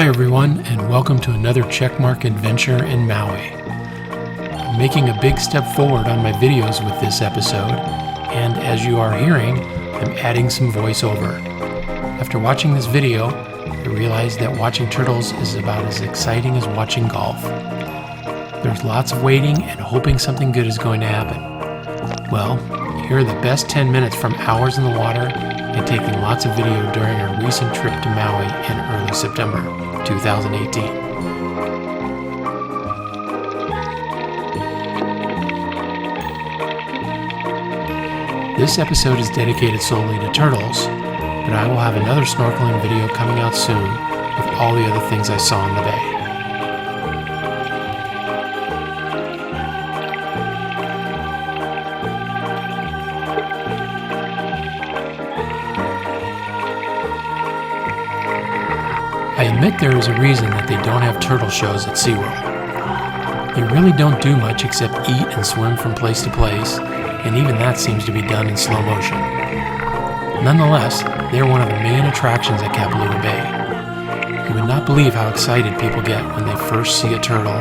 Hi everyone, and welcome to another CheckMark adventure in Maui. I'm making a big step forward on my videos with this episode, and as you are hearing, I'm adding some voiceover. After watching this video, I realized that watching turtles is about as exciting as watching golf. There's lots of waiting and hoping something good is going to happen. Well, here are the best 10 minutes from hours in the water and taking lots of video during our recent trip to Maui in early September 2018. This episode is dedicated solely to turtles, but I will have another snorkeling video coming out soon with all the other things I saw in the bay. I admit there is a reason that they don't have turtle shows at SeaWorld. They really don't do much except eat and swim from place to place, and even that seems to be done in slow motion. Nonetheless, they are one of the main attractions at Kapalua Bay. You would not believe how excited people get when they first see a turtle,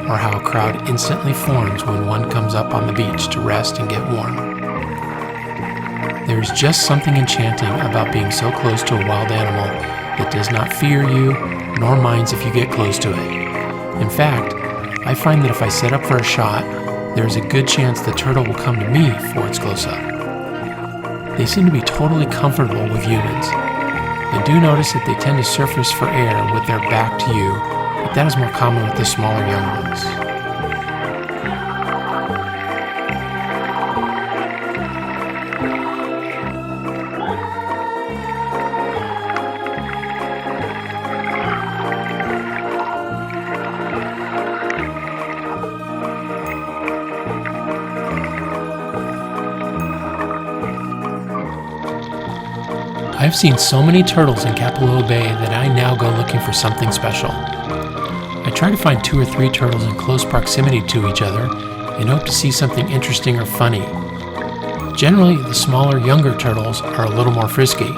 or how a crowd instantly forms when one comes up on the beach to rest and get warm. There is just something enchanting about being so close to a wild animal that does not fear you, nor minds if you get close to it. In fact, I find that if I set up for a shot, there is a good chance the turtle will come to me for its close-up. They seem to be totally comfortable with humans. I do notice that they tend to surface for air with their back to you, but that is more common with the smaller young ones. I've seen so many turtles in Kapalua Bay that I now go looking for something special. I try to find 2 or 3 turtles in close proximity to each other and hope to see something interesting or funny. Generally, the smaller, younger turtles are a little more frisky,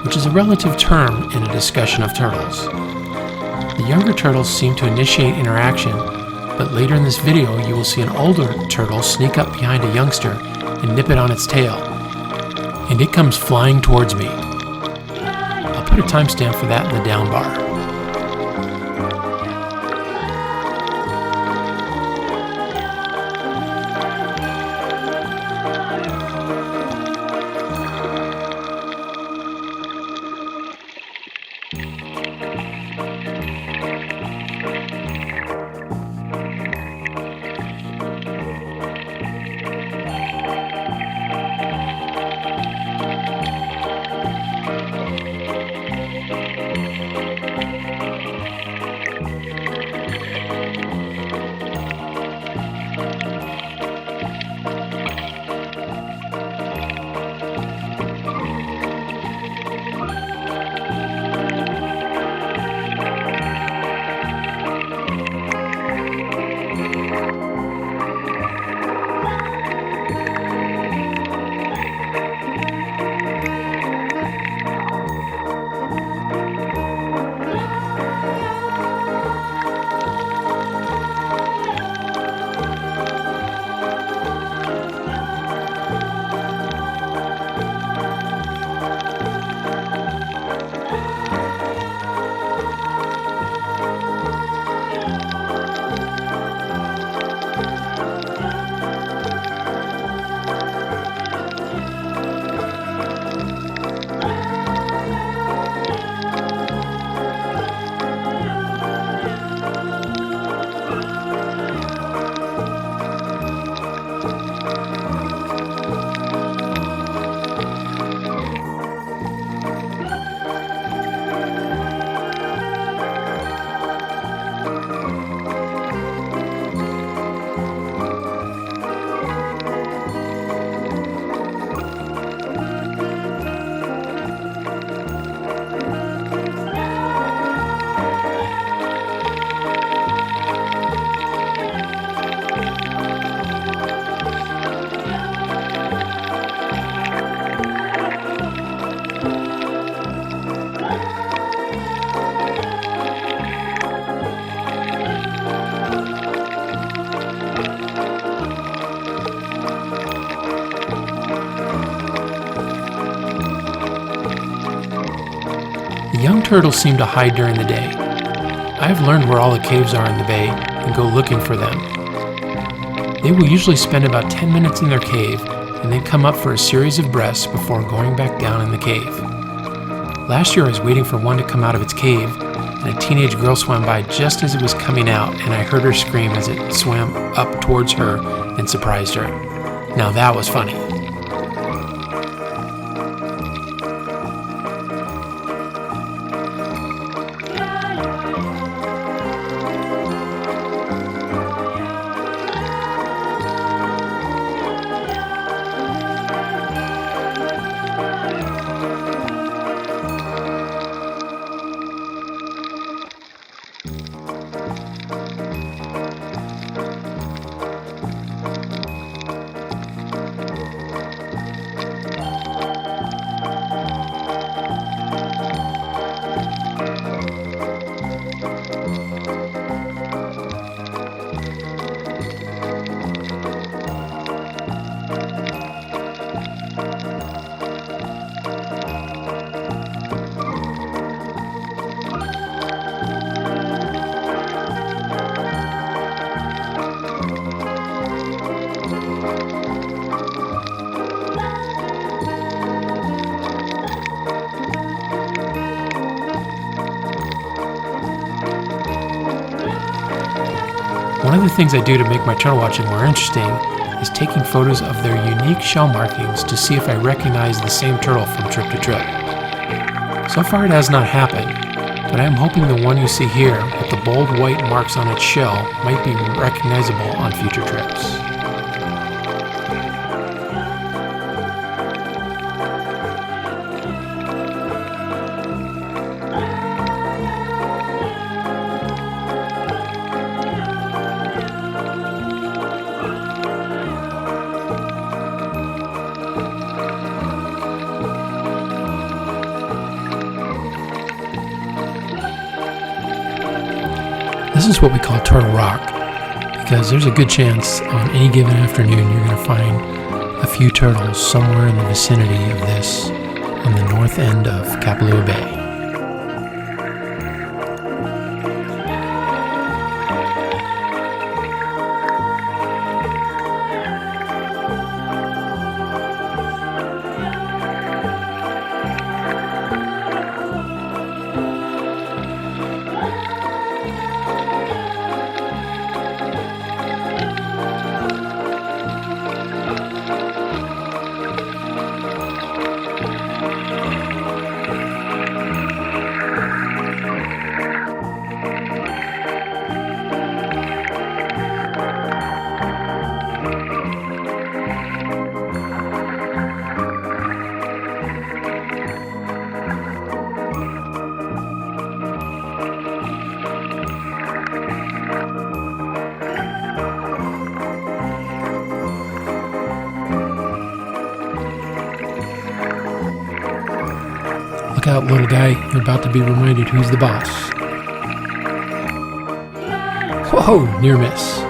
which is a relative term in a discussion of turtles. The younger turtles seem to initiate interaction, but later in this video you will see an older turtle sneak up behind a youngster and nip it on its tail. And it comes flying towards me. I'll put a timestamp for that in the down bar. turtles seem to hide during the day. I have learned where all the caves are in the bay and go looking for them. They will usually spend about 10 minutes in their cave and then come up for a series of breaths before going back down in the cave. Last year I was waiting for one to come out of its cave, and a teenage girl swam by just as it was coming out, and I heard her scream as it swam up towards her and surprised her. Now that was funny. One of the things I do to make my turtle watching more interesting is taking photos of their unique shell markings to see if I recognize the same turtle from trip to trip. So far it has not happened, but I am hoping the one you see here with the bold white marks on its shell might be recognizable on future trips. This is what we call Turtle Rock, because there's a good chance on any given afternoon you're going to find a few turtles somewhere in the vicinity of this on the north end of Kapalua Bay. Look out, little guy, you're about to be reminded who's the boss. Whoa, near miss.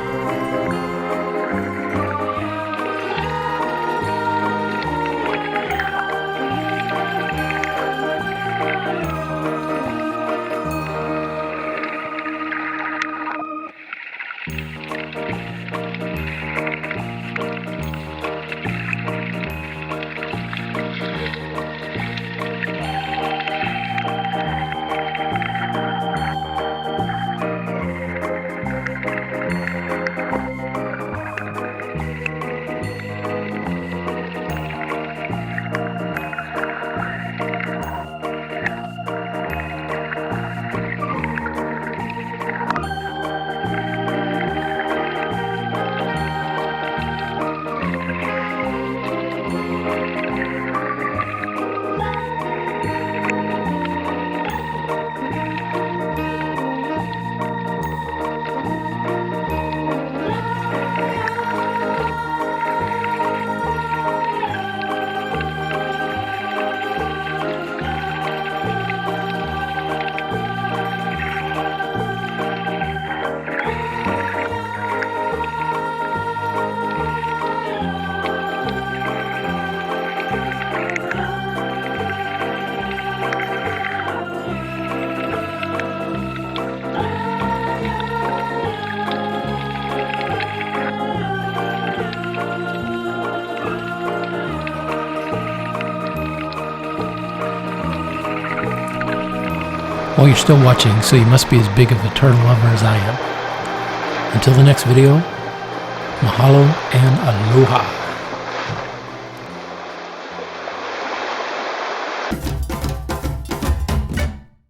Well, you're still watching, so you must be as big of a turtle lover as I am. Until the next video, mahalo and aloha.